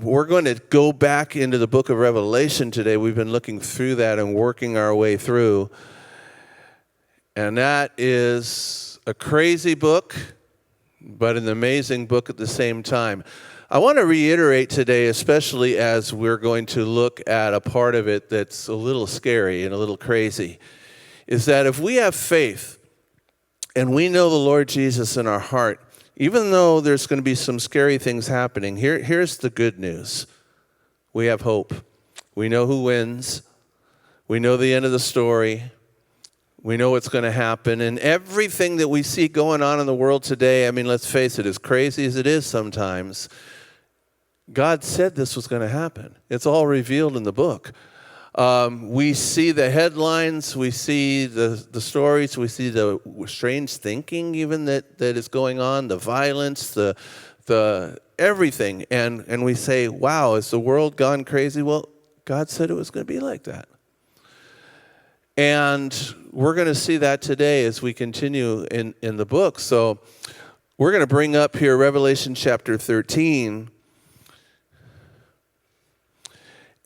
We're going to go back into the book of Revelation today. We've been looking through that and working our way through. And that is a crazy book, but an amazing book at the same time. I want to reiterate today, especially as we're going to look at a part of it that's a little scary and a little crazy, is that if we have faith and we know the Lord Jesus in our heart, even though there's going to be some scary things happening, here's the good news. We have hope. We know who wins. We know the end of the story. We know what's going to happen. And everything that we see going on in the world today, I mean, let's face it, as crazy as it is sometimes, God said this was going to happen. It's all revealed in the book. We see the headlines, we see the stories, we see the strange thinking even that is going on, the violence, the everything. And we say, wow, is the world gone crazy? Well, God said it was going to be like that. And we're going to see that today as we continue in the book. So we're going to bring up here Revelation chapter 13.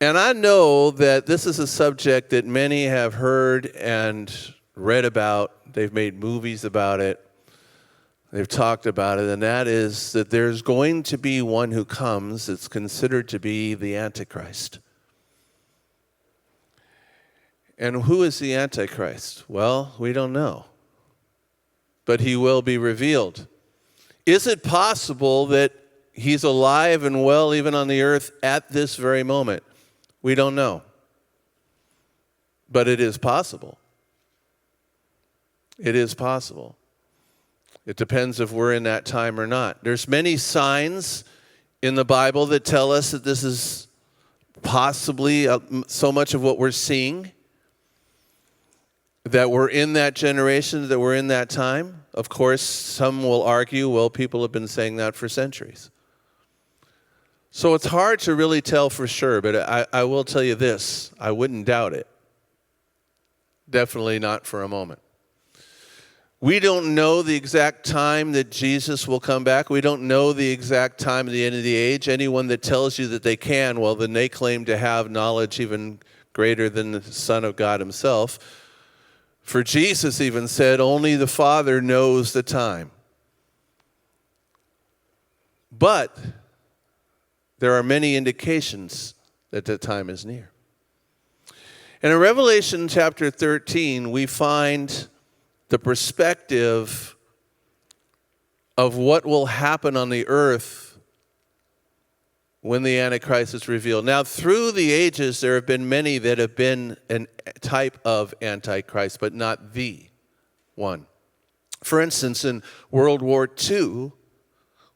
And I know that this is a subject that many have heard and read about. They've made movies about it. They've talked about it. And that is that there's going to be one who comes that's considered to be the Antichrist. And who is the Antichrist? Well, we don't know. But he will be revealed. Is it possible that he's alive and well even on the earth at this very moment? We don't know. But it is possible. It is possible. It depends if we're in that time or not. There's many signs in the Bible that tell us that this is possibly so much of what we're seeing, that we're in that generation, that we're in that time. Of course, some will argue, well, people have been saying that for centuries. So it's hard to really tell for sure, but I will tell you this. I wouldn't doubt it. Definitely not for a moment. We don't know the exact time that Jesus will come back. We don't know the exact time of the end of the age. Anyone that tells you that they can, well, then they claim to have knowledge even greater than the Son of God himself. For Jesus even said, only the Father knows the time. But there are many indications that the time is near. And in Revelation chapter 13, we find the perspective of what will happen on the earth when the Antichrist is revealed. Now, through the ages, there have been many that have been a type of Antichrist, but not the one. For instance, in World War II,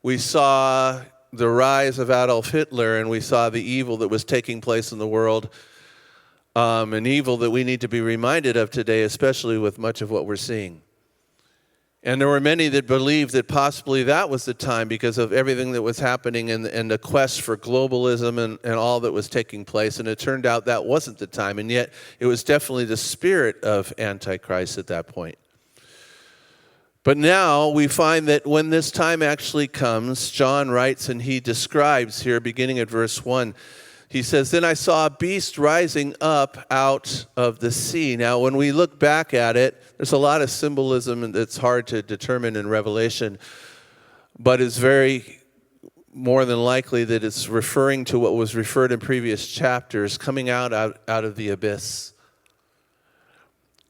we saw the rise of Adolf Hitler, and we saw the evil that was taking place in the world, an evil that we need to be reminded of today, especially with much of what we're seeing. And there were many that believed that possibly that was the time because of everything that was happening and the quest for globalism and all that was taking place. And it turned out that wasn't the time, and yet it was definitely the spirit of Antichrist at that point. But now we find that when this time actually comes, John writes and he describes here, beginning at verse 1, he says, then I saw a beast rising up out of the sea. Now, when we look back at it, there's a lot of symbolism that's hard to determine in Revelation, but it's very more than likely that it's referring to what was referred in previous chapters, coming out of the abyss.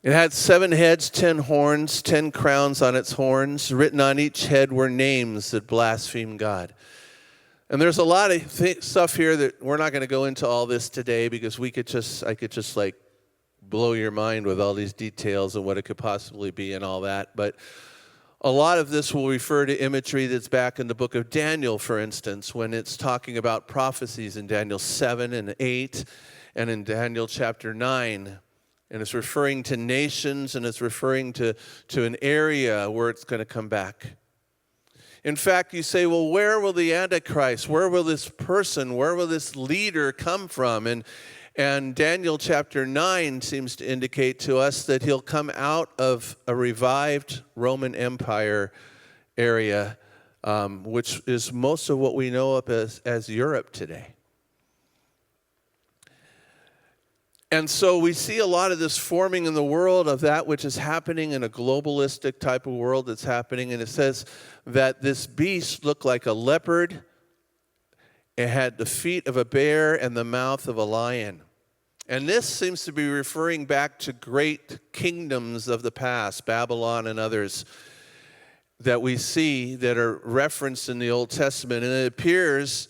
It had 7 heads, 10 horns, 10 crowns on its horns. Written on each head were names that blaspheme God. And there's a lot of stuff here that we're not going to go into all this today because I could just like blow your mind with all these details and what it could possibly be and all that. But a lot of this will refer to imagery that's back in the book of Daniel, for instance, when it's talking about prophecies in Daniel 7 and 8 and in Daniel chapter 9. And it's referring to nations, and it's referring to an area where it's going to come back. In fact, you say, well, where will the Antichrist, where will this person, where will this leader come from? And Daniel chapter 9 seems to indicate to us that he'll come out of a revived Roman Empire area, which is most of what we know of as Europe today. And so we see a lot of this forming in the world of that which is happening in a globalistic type of world that's happening. And it says that this beast looked like a leopard. It had the feet of a bear and the mouth of a lion. And this seems to be referring back to great kingdoms of the past, Babylon and others, that we see that are referenced in the Old Testament. And it appears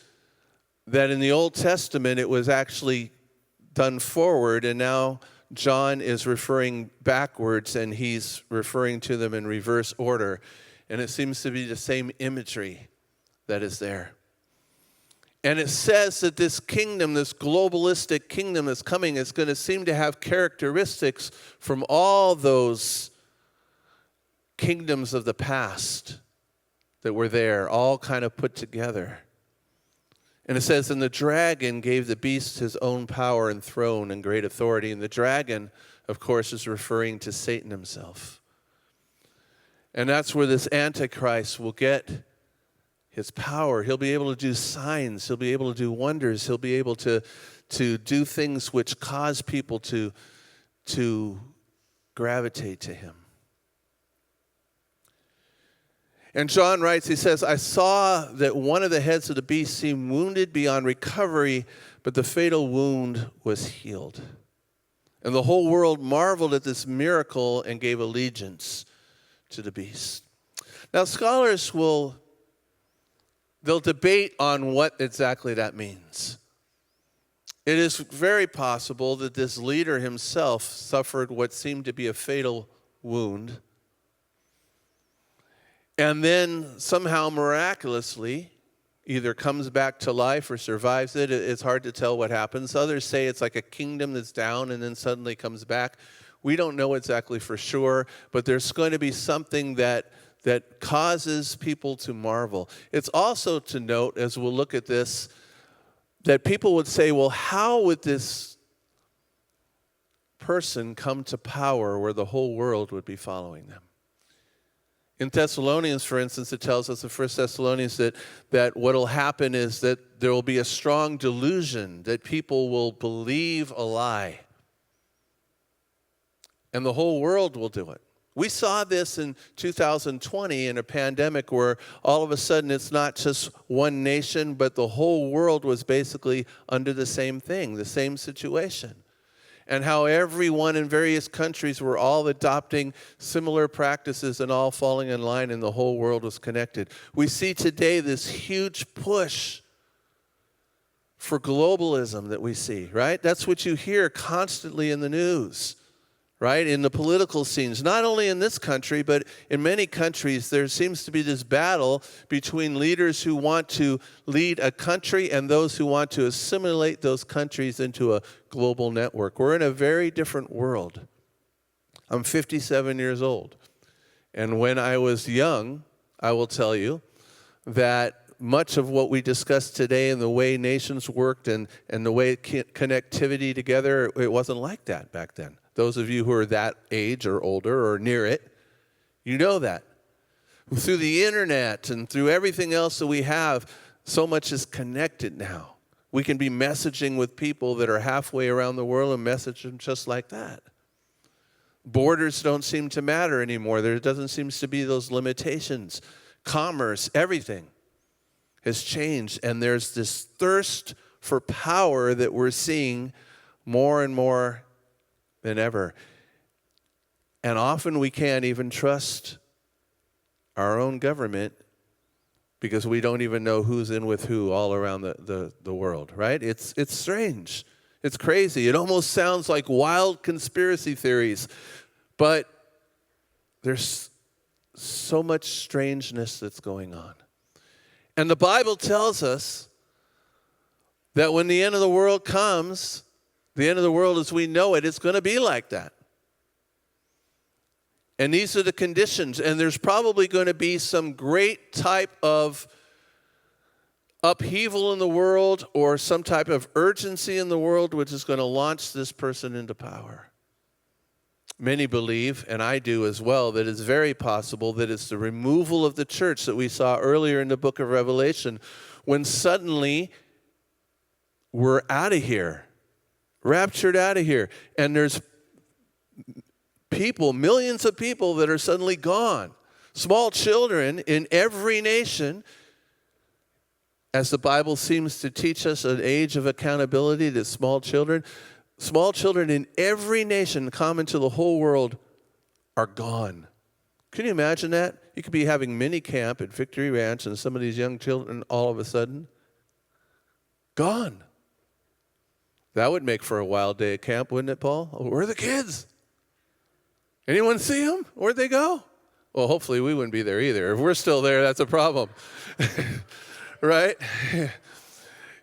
that in the Old Testament it was actually done forward, and now John is referring backwards, and he's referring to them in reverse order. And it seems to be the same imagery that is there. And it says that this kingdom, this globalistic kingdom that's coming, is going to seem to have characteristics from all those kingdoms of the past that were there, all kind of put together. And it says, and the dragon gave the beast his own power and throne and great authority. And the dragon, of course, is referring to Satan himself. And that's where this Antichrist will get his power. He'll be able to do signs. He'll be able to do wonders. He'll be able to do things which cause people to gravitate to him. And John writes, he says, I saw that one of the heads of the beast seemed wounded beyond recovery, but the fatal wound was healed. And the whole world marveled at this miracle and gave allegiance to the beast. Now, scholars they'll debate on what exactly that means. It is very possible that this leader himself suffered what seemed to be a fatal wound, and then somehow miraculously either comes back to life or survives it. It's hard to tell what happens. Others say it's like a kingdom that's down and then suddenly comes back. We don't know exactly for sure, but there's going to be something that causes people to marvel. It's also to note, as we'll look at this, that people would say, well, how would this person come to power where the whole world would be following them? In Thessalonians, for instance, it tells us in 1 Thessalonians that what will happen is that there will be a strong delusion, that people will believe a lie. And the whole world will do it. We saw this in 2020 in a pandemic where all of a sudden it's not just one nation, but the whole world was basically under the same thing, the same situation. And how everyone in various countries were all adopting similar practices and all falling in line, and the whole world was connected. We see today this huge push for globalism that we see, right? That's what you hear constantly in the news, right? In the political scenes, not only in this country, but in many countries, there seems to be this battle between leaders who want to lead a country and those who want to assimilate those countries into a global network. We're in a very different world. I'm 57 years old. And when I was young, I will tell you that much of what we discussed today and the way nations worked and the way connectivity together, it wasn't like that back then. Those of you who are that age or older or near it, you know that. Through the internet and through everything else that we have, so much is connected now. We can be messaging with people that are halfway around the world and message them just like that. Borders don't seem to matter anymore. There doesn't seem to be those limitations. Commerce, everything has changed. And there's this thirst for power that we're seeing more and more than ever. And often we can't even trust our own government because we don't even know who's in with who all around the world, right? It's strange. It's crazy. It almost sounds like wild conspiracy theories, but there's so much strangeness that's going on. And the Bible tells us that when the end of the world comes, the end of the world as we know it, it's going to be like that. And these are the conditions. And there's probably going to be some great type of upheaval in the world or some type of urgency in the world which is going to launch this person into power. Many believe, and I do as well, that it's very possible that it's the removal of the church that we saw earlier in the book of Revelation, when suddenly we're out of here. raptured out of here. And there's people, millions of people that are suddenly gone. Small children in every nation, as the Bible seems to teach us an age of accountability to small children in every nation common to the whole world are gone. Can you imagine that? You could be having mini camp at Victory Ranch and some of these young children all of a sudden, gone. That would make for a wild day at camp, wouldn't it, Paul? Oh, where are the kids? Anyone see them? Where'd they go? Well, hopefully we wouldn't be there either. If we're still there, that's a problem. Right?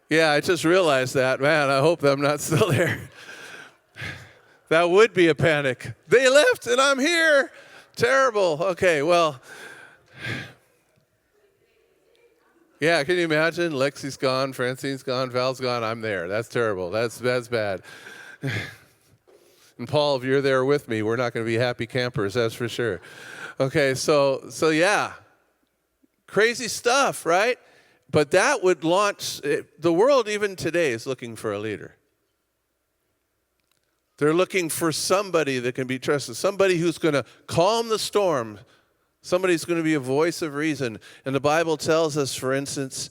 Yeah, I just realized that. Man, I hope I'm not still there. That would be a panic. They left and I'm here. Terrible. Okay, well. Yeah, can you imagine? Lexi's gone, Francine's gone, Val's gone, I'm there. That's terrible. That's bad. And Paul, if you're there with me, we're not going to be happy campers, that's for sure. Okay, so yeah. Crazy stuff, right? But that would launch, the world even today is looking for a leader. They're looking for somebody that can be trusted, somebody who's going to calm the storm, somebody who's going to be a voice of reason. And the Bible tells us, for instance,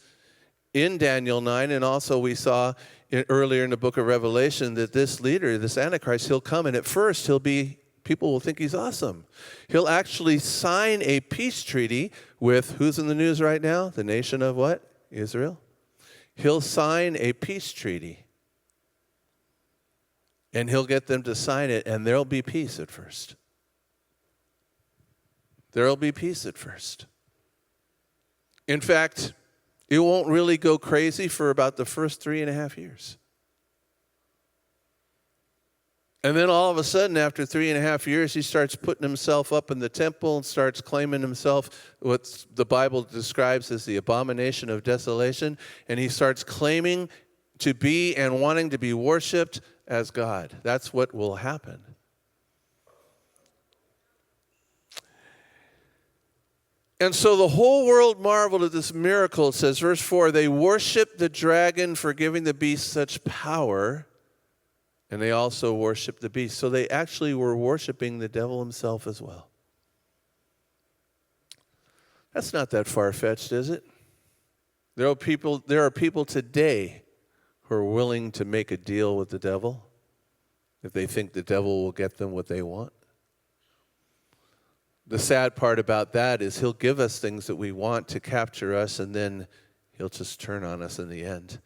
in Daniel 9, and also we saw earlier in the book of Revelation, that this leader, this Antichrist, he'll come, and at first people will think he's awesome. He'll actually sign a peace treaty with, who's in the news right now? The nation of what? Israel. He'll sign a peace treaty. And he'll get them to sign it, and there'll be peace at first. There'll be peace at first. In fact, it won't really go crazy for about the first 3.5 years. And then all of a sudden, after 3.5 years, he starts putting himself up in the temple and starts claiming himself what the Bible describes as the abomination of desolation. And he starts claiming to be and wanting to be worshipped as God. That's what will happen. And so the whole world marveled at this miracle. It says, verse 4, they worshiped the dragon for giving the beast such power, and they also worshiped the beast. So they actually were worshiping the devil himself as well. That's not that far-fetched, is it? There are people today who are willing to make a deal with the devil if they think the devil will get them what they want. The sad part about that is he'll give us things that we want to capture us, and then he'll just turn on us in the end.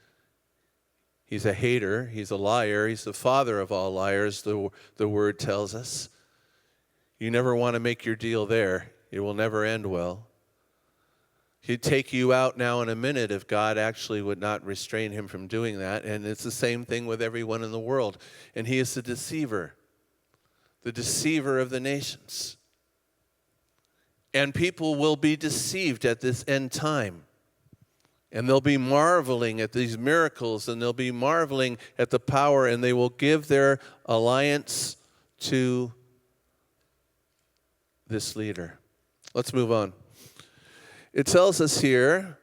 He's a hater. He's a liar. He's the father of all liars, the word tells us. You never want to make your deal there. It will never end well. He'd take you out now in a minute if God actually would not restrain him from doing that. And it's the same thing with everyone in the world. And he is the deceiver of the nations. And people will be deceived at this end time. And they'll be marveling at these miracles, and they'll be marveling at the power, and they will give their alliance to this leader. Let's move on. It tells us here,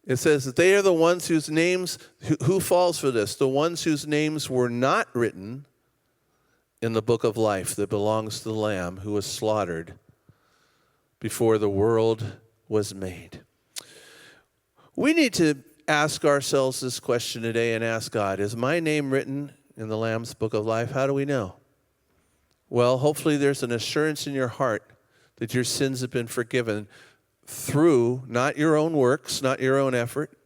it says that they are the ones whose names, who falls for this? The ones whose names were not written in the book of life that belongs to the Lamb who was slaughtered before the world was made. We need to ask ourselves this question today and ask God, is my name written in the Lamb's book of life? How do we know? Well, hopefully there's an assurance in your heart that your sins have been forgiven through not your own works, not your own effort,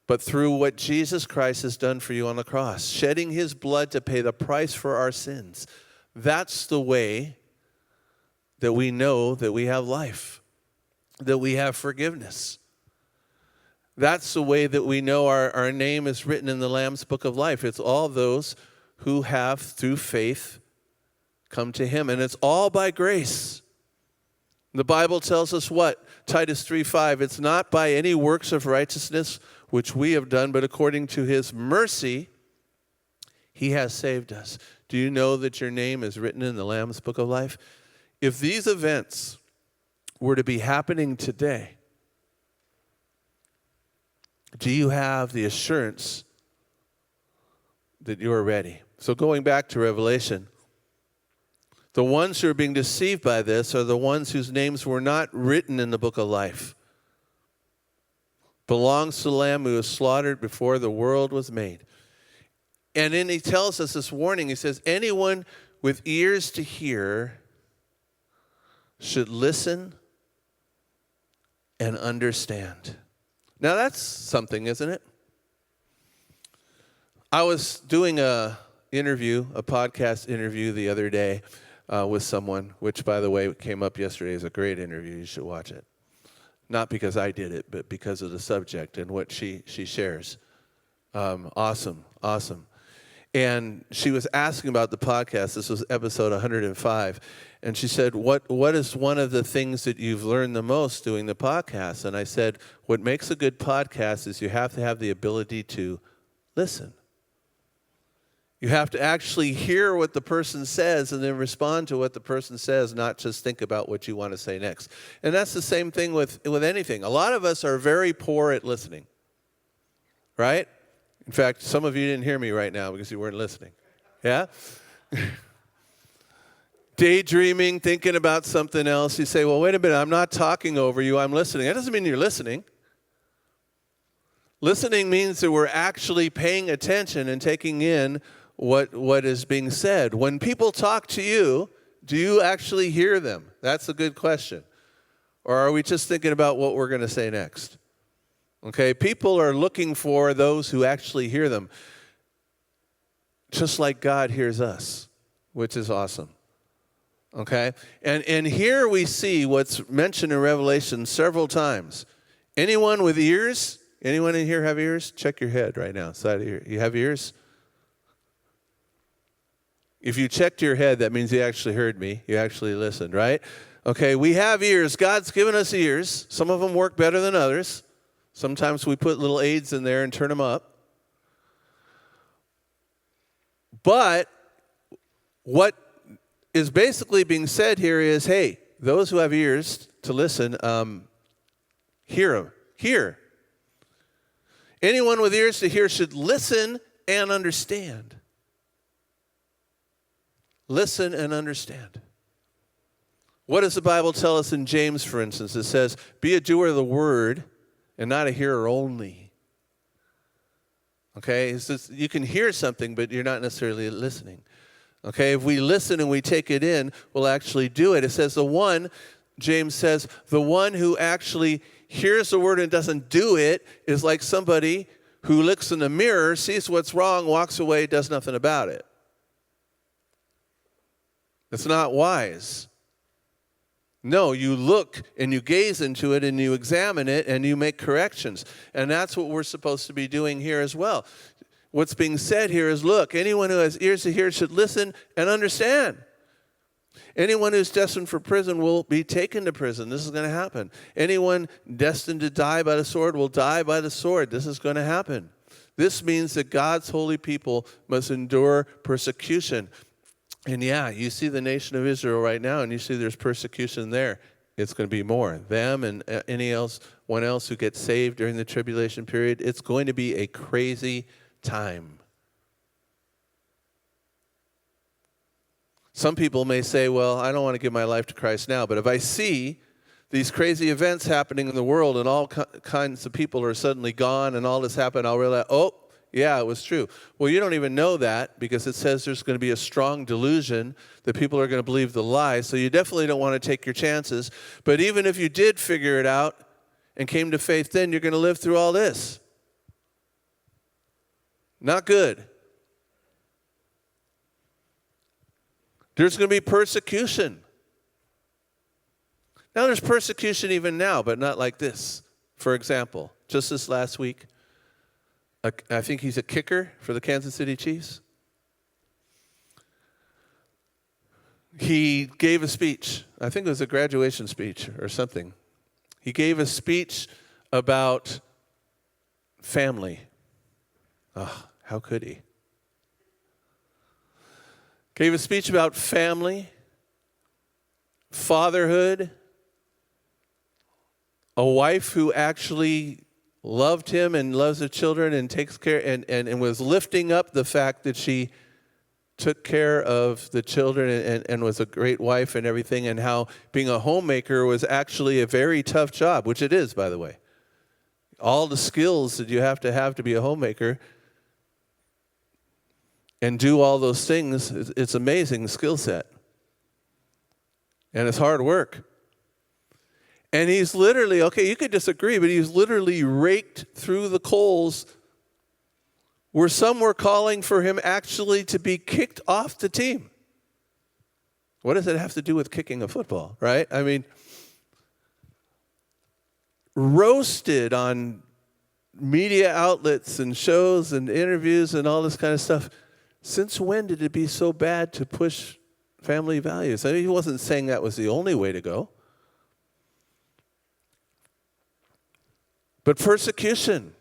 but through what Jesus Christ has done for you on the cross, shedding his blood to pay the price for our sins. That's the way that we know that we have life, that we have forgiveness. That's the way that we know our name is written in the Lamb's book of life. It's all those who have, through faith, come to him. And it's all by grace. The Bible tells us what? Titus 3:5, it's not by any works of righteousness which we have done, but according to his mercy, he has saved us. Do you know that your name is written in the Lamb's book of life? If these events were to be happening today, do you have the assurance that you are ready. So going back to Revelation, the ones who are being deceived by this are the ones whose names were not written in the book of life. Belongs to the Lamb who was slaughtered before the world was made. And then he tells us this warning. He says, anyone with ears to hear should listen and understand. Now that's something, isn't it? I was doing a podcast interview the other day with someone, which, by the way, came up yesterday as a great interview. You should watch it. Not because I did it, but because of the subject and what she shares. Awesome. And she was asking about the podcast. This was episode 105. And she said, what is one of the things that you've learned the most doing the podcast? And I said, what makes a good podcast is you have to have the ability to listen. You have to actually hear what the person says and then respond to what the person says, not just think about what you want to say next. And that's the same thing with anything. A lot of us are very poor at listening, right? In fact, some of you didn't hear me right now because you weren't listening. Yeah? Daydreaming, thinking about something else. You say, well, wait a minute, I'm not talking over you, I'm listening. That doesn't mean you're listening. Listening means that we're actually paying attention and taking in what is being said. When people talk to you, do you actually hear them? That's a good question. Or are we just thinking about what we're going to say next? Okay, people are looking for those who actually hear them, just like God hears us, which is awesome. Okay, and here we see what's mentioned in Revelation several times. Anyone with ears? Anyone in here have ears? Check your head right now, side of your. You have ears? If you checked your head, that means you actually heard me. You actually listened, right? Okay, we have ears. God's given us ears. Some of them work better than others. Sometimes we put little aids in there and turn them up. But what is basically being said here is, hey, those who have ears to listen, hear. Anyone with ears to hear should listen and understand. Listen and understand. What does the Bible tell us in James, for instance? It says, be a doer of the word and not a hearer only. Okay? It's just, you can hear something, but you're not necessarily listening. Okay? If we listen and we take it in, we'll actually do it. It says James says, the one who actually hears the word and doesn't do it is like somebody who looks in the mirror, sees what's wrong, walks away, does nothing about it. It's not wise. No, you look and you gaze into it and you examine it and you make corrections. And that's what we're supposed to be doing here as well. What's being said here is, look, anyone who has ears to hear should listen and understand. Anyone who's destined for prison will be taken to prison. This is going to happen. Anyone destined to die by the sword will die by the sword. This is going to happen. This means that God's holy people must endure persecution. And yeah, you see the nation of Israel right now, and you see there's persecution there. It's going to be more. Them and anyone else who gets saved during the tribulation period, it's going to be a crazy time. Some people may say, well, I don't want to give my life to Christ now, but if I see these crazy events happening in the world and all kinds of people are suddenly gone and all this happened, I'll realize, oh, yeah, it was true. Well, you don't even know that because it says there's going to be a strong delusion that people are going to believe the lie, so you definitely don't want to take your chances. But even if you did figure it out and came to faith then, you're going to live through all this. Not good. There's going to be persecution. Now, there's persecution even now, but not like this. For example, just this last week, I think he's a kicker for the Kansas City Chiefs. He gave a speech. I think it was a graduation speech or something. He gave a speech about family. Oh, how could he? Gave a speech about family, fatherhood, a wife who actually loved him and loves the children and takes care and was lifting up the fact that she took care of the children and was a great wife and everything, and how being a homemaker was actually a very tough job, which it is, by the way. All the skills that you have to be a homemaker and do all those things, it's amazing skill set. And it's hard work. And he's literally, okay, you could disagree, but he's literally raked through the coals where some were calling for him actually to be kicked off the team. What does it have to do with kicking a football, right? I mean, roasted on media outlets and shows and interviews and all this kind of stuff. Since when did it be so bad to push family values? I mean, he wasn't saying that was the only way to go. But persecution.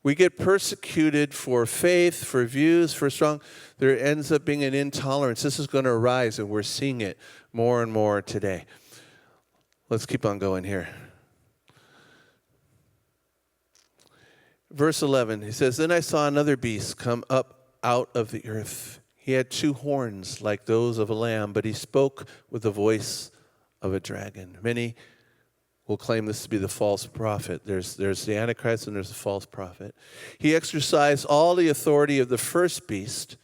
We get persecuted for faith, for views, for strong. There ends up being an intolerance. This is going to arise, and we're seeing it more and more today. Let's keep on going here. Verse 11, he says, "Then I saw another beast come up out of the earth. He had 2 horns like those of a lamb, but he spoke with the voice of a dragon." Many will claim this to be the false prophet. There's the Antichrist and there's the false prophet. He exercised all the authority of the first beast,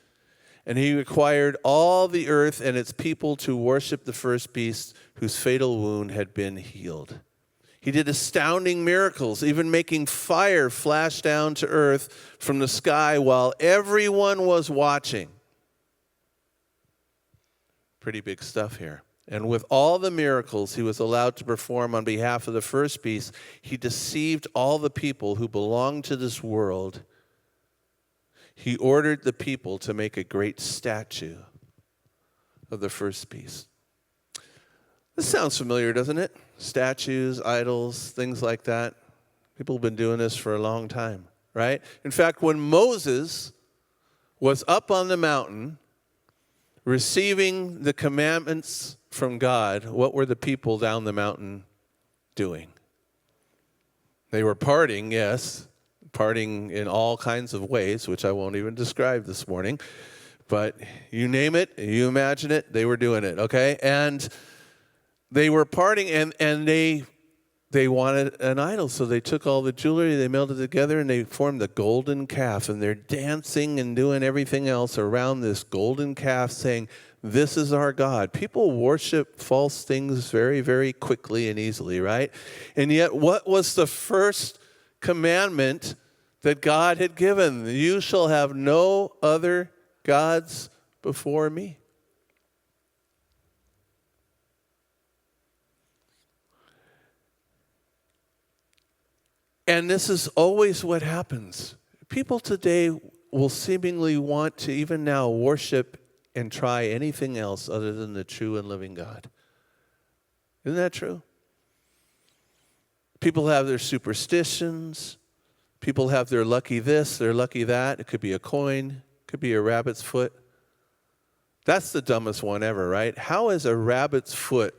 and he required all the earth and its people to worship the first beast whose fatal wound had been healed. He did astounding miracles, even making fire flash down to earth from the sky while everyone was watching. Pretty big stuff here. And with all the miracles he was allowed to perform on behalf of the first beast, he deceived all the people who belonged to this world. He ordered the people to make a great statue of the first beast. This sounds familiar, doesn't it? Statues, idols, things like that. People have been doing this for a long time, right? In fact, when Moses was up on the mountain receiving the commandments from God, what were the people down the mountain doing? They were partying, yes, partying in all kinds of ways, which I won't even describe this morning. But you name it, you imagine it, they were doing it, okay? And they were partying, and they wanted an idol, so they took all the jewelry, they melted it together, and they formed the golden calf, and they're dancing and doing everything else around this golden calf, saying, "This is our God." People worship false things very, very quickly and easily, right? And yet, what was the first commandment that God had given? "You shall have no other gods before me." And this is always what happens. People today will seemingly want to even now worship and try anything else other than the true and living God. Isn't that true? People have their superstitions. People have their lucky this, their lucky that. It could be a coin. It could be a rabbit's foot. That's the dumbest one ever, right? How is a rabbit's foot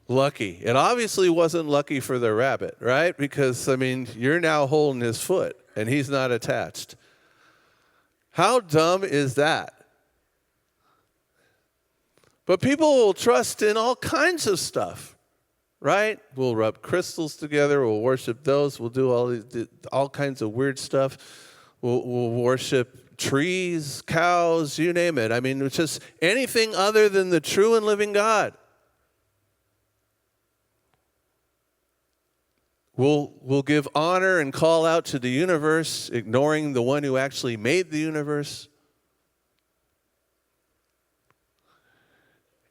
lucky? It obviously wasn't lucky for the rabbit, right? Because, I mean, you're now holding his foot, and he's not attached. How dumb is that? But people will trust in all kinds of stuff, right? We'll rub crystals together. We'll worship those. We'll do all kinds of weird stuff. We'll worship trees, cows, you name it. I mean, it's just anything other than the true and living God. We'll give honor and call out to the universe, ignoring the one who actually made the universe.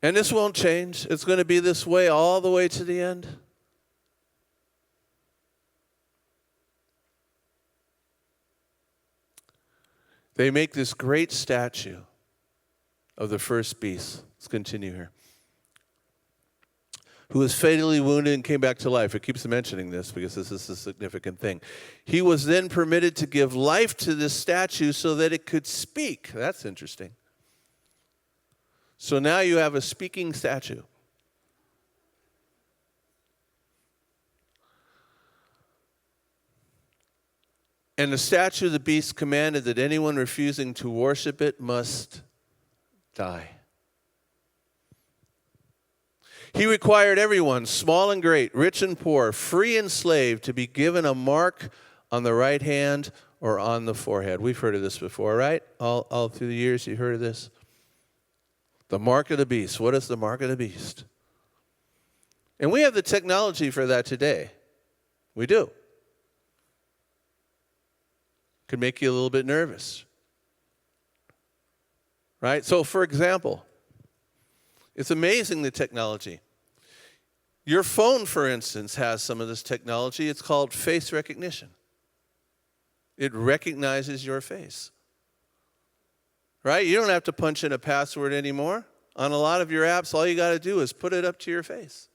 And this won't change. It's going to be this way all the way to the end. They make this great statue of the first beast. Let's continue here. Who was fatally wounded and came back to life. It keeps mentioning this because this is a significant thing. He was then permitted to give life to this statue so that it could speak. That's interesting. So now you have a speaking statue. And the statue of the beast commanded that anyone refusing to worship it must die. He required everyone, small and great, rich and poor, free and slave, to be given a mark on the right hand or on the forehead. We've heard of this before, right? All through the years you've heard of this. The mark of the beast. What is the mark of the beast? And we have the technology for that today. We do. Could make you a little bit nervous. Right? So, for example, it's amazing, the technology. Your phone, for instance, has some of this technology. It's called face recognition. It recognizes your face. Right? You don't have to punch in a password anymore. On a lot of your apps, all you got to do is put it up to your face.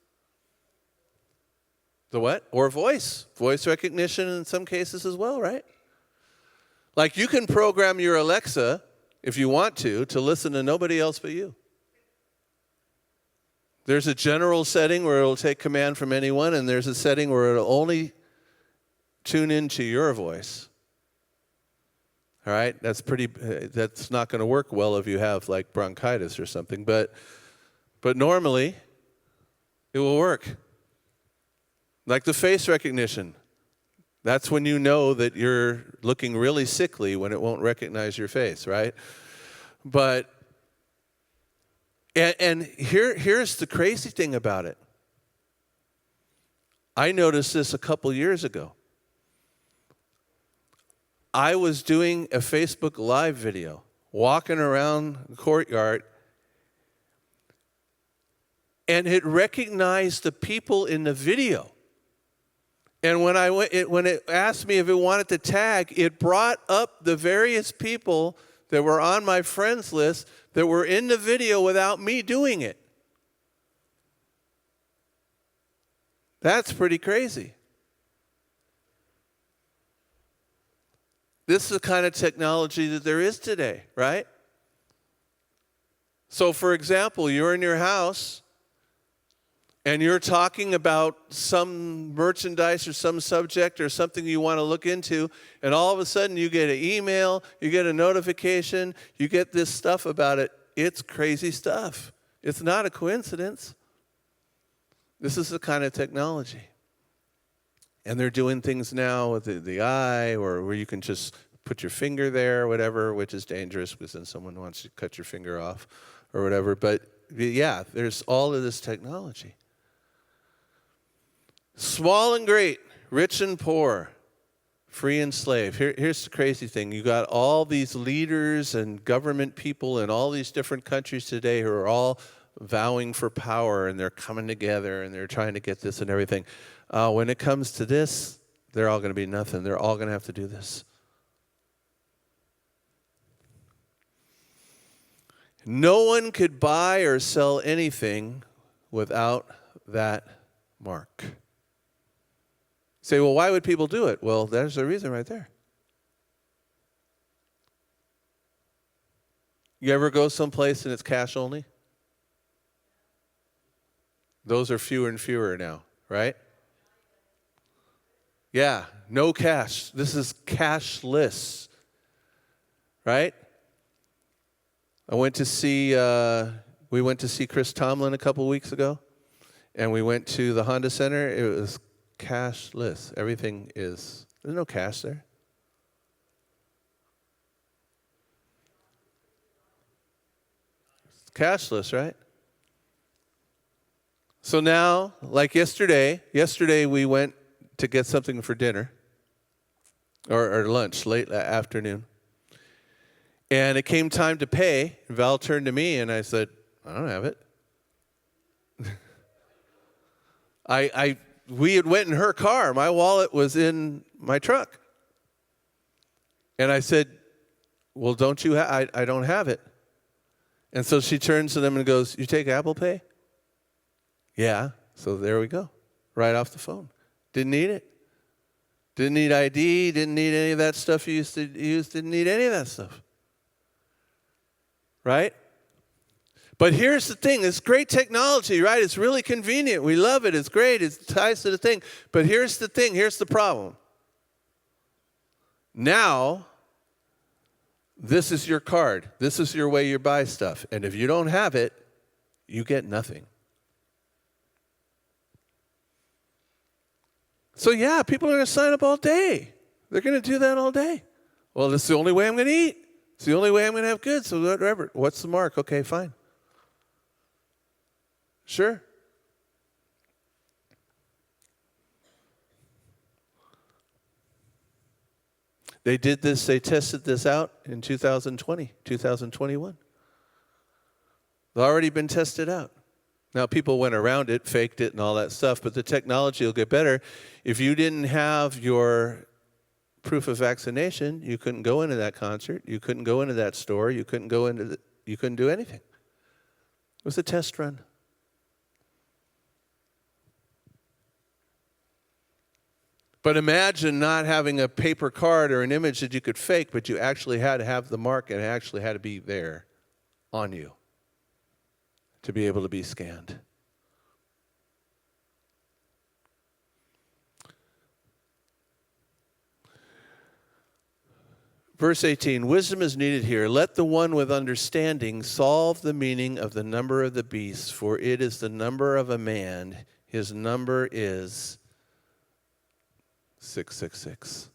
The what? Or voice. Voice recognition in some cases as well, right? Like you can program your Alexa, if you want to listen to nobody else but you. There's a general setting where it'll take command from anyone, and there's a setting where it'll only tune into your voice. All right? That's not going to work well if you have like bronchitis or something, but normally it will work. Like the face recognition. That's when you know that you're looking really sickly, when it won't recognize your face, right? But, and here's the crazy thing about it. I noticed this a couple years ago. I was doing a Facebook Live video, walking around the courtyard, and it recognized the people in the video. And when it asked me if it wanted to tag, it brought up the various people that were on my friends list that were in the video without me doing it. That's pretty crazy. This is the kind of technology that there is today, right? So, for example, you're in your house and you're talking about some merchandise or some subject or something you want to look into, and all of a sudden you get an email, you get a notification, you get this stuff about it. It's crazy stuff. It's not a coincidence. This is the kind of technology. And they're doing things now with the eye, or where you can just put your finger there or whatever, which is dangerous because then someone wants to cut your finger off or whatever. But yeah, there's all of this technology. Small and great, rich and poor, free and slave. Here's the crazy thing. You got all these leaders and government people in all these different countries today who are all vowing for power, and they're coming together and they're trying to get this and everything. When it comes to this, they're all going to be nothing. They're all going to have to do this. No one could buy or sell anything without that mark. Say, well, why would people do it? Well, there's a reason right there. You ever go someplace and it's cash only? Those are fewer and fewer now, right? Yeah, no cash. This is cashless, right? We went to see Chris Tomlin a couple weeks ago, and we went to the Honda Center. It was cashless. There's no cash there. It's cashless, right? So now, like yesterday we went to get something for dinner or lunch, late afternoon. And it came time to pay. Val turned to me and I said, I don't have it. We had went in her car. My wallet was in my truck. And I said, well, don't you I don't have it. And so she turns to them and goes, you take Apple Pay? Yeah. So there we go. Right off the phone. Didn't need it. Didn't need ID. Didn't need any of that stuff you used to use. Didn't need any of that stuff. Right? But here's the thing. It's great technology, right? It's really convenient. We love it. It's great. It ties to the thing. But here's the thing. Here's the problem. Now, this is your card. This is your way you buy stuff. And if you don't have it, you get nothing. So yeah, people are going to sign up all day. They're going to do that all day. Well, this is the only way I'm going to eat. It's the only way I'm going to have goods. So whatever. What's the mark? Okay, fine. Sure. They did this, they tested this out in 2020, 2021. It's already been tested out. Now, people went around it, faked it, and all that stuff, but the technology will get better. If you didn't have your proof of vaccination, you couldn't go into that concert, you couldn't go into that store, you couldn't do anything. It was a test run. But imagine not having a paper card or an image that you could fake, but you actually had to have the mark and it actually had to be there on you to be able to be scanned. Verse 18, wisdom is needed here. Let the one with understanding solve the meaning of the number of the beast, for it is the number of a man. His number is 666.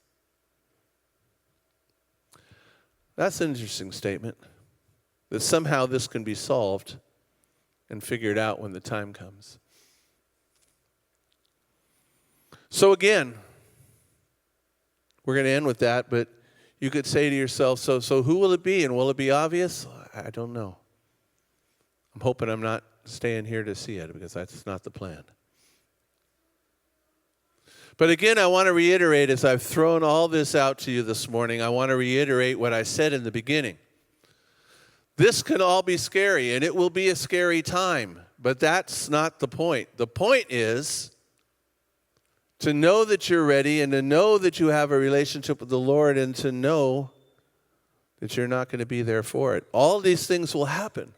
That's an interesting statement, that somehow this can be solved and figured out when the time comes. So again, we're going to end with that, but you could say to yourself, so who will it be, and will it be obvious? I don't know. I'm hoping I'm not staying here to see it, because that's not the plan. But again, I want to reiterate, as I've thrown all this out to you this morning, I want to reiterate what I said in the beginning. This can all be scary, and it will be a scary time, but that's not the point. The point is to know that you're ready and to know that you have a relationship with the Lord and to know that you're not going to be there for it. All these things will happen.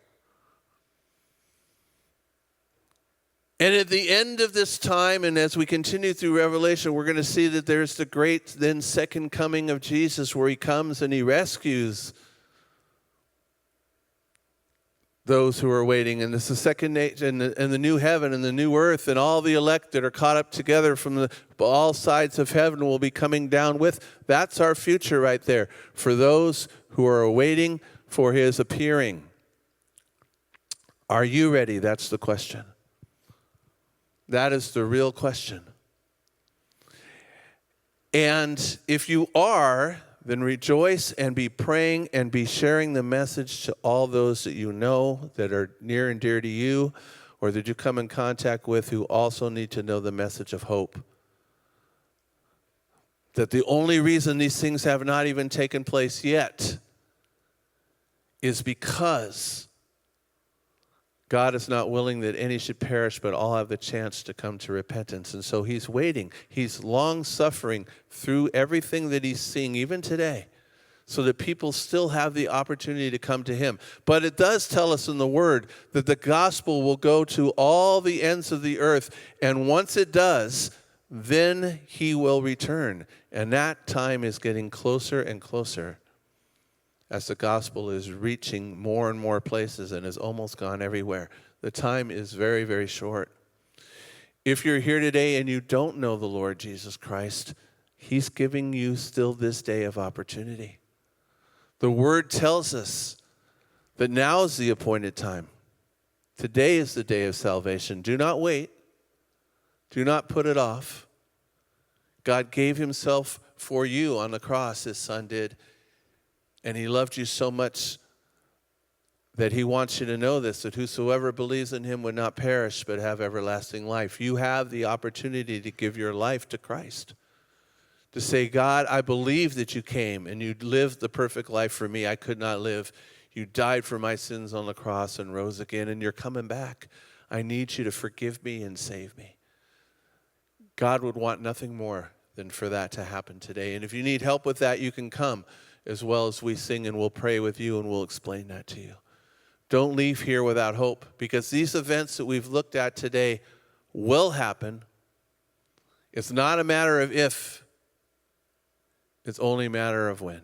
And at the end of this time, and as we continue through Revelation, we're going to see that there's the great then second coming of Jesus, where he comes and he rescues those who are waiting. And this is the second age, and the new heaven and the new earth, and all the elect that are caught up together from all sides of heaven will be coming down with. That's our future right there, for those who are waiting for his appearing. Are you ready? That's the question. That is the real question. And if you are, then rejoice and be praying and be sharing the message to all those that you know that are near and dear to you, or that you come in contact with who also need to know the message of hope. That the only reason these things have not even taken place yet is because God is not willing that any should perish, but all have the chance to come to repentance. And so he's waiting. He's long-suffering through everything that he's seeing, even today, so that people still have the opportunity to come to him. But it does tell us in the Word that the gospel will go to all the ends of the earth. And once it does, then he will return. And that time is getting closer and closer, as the gospel is reaching more and more places and has almost gone everywhere. The time is very, very short. If you're here today and you don't know the Lord Jesus Christ, he's giving you still this day of opportunity. The Word tells us that now is the appointed time. Today is the day of salvation. Do not wait. Do not put it off. God gave himself for you on the cross, his Son did. And he loved you so much that he wants you to know this, that whosoever believes in him would not perish but have everlasting life. You have the opportunity to give your life to Christ. To say, God, I believe that you came and you lived the perfect life for me I could not live. You died for my sins on the cross and rose again, and you're coming back. I need you to forgive me and save me. God would want nothing more than for that to happen today. And if you need help with that, you can come as well as we sing, and we'll pray with you and we'll explain that to you. Don't leave here without hope, because these events that we've looked at today will happen. It's not a matter of if, It's only a matter of when.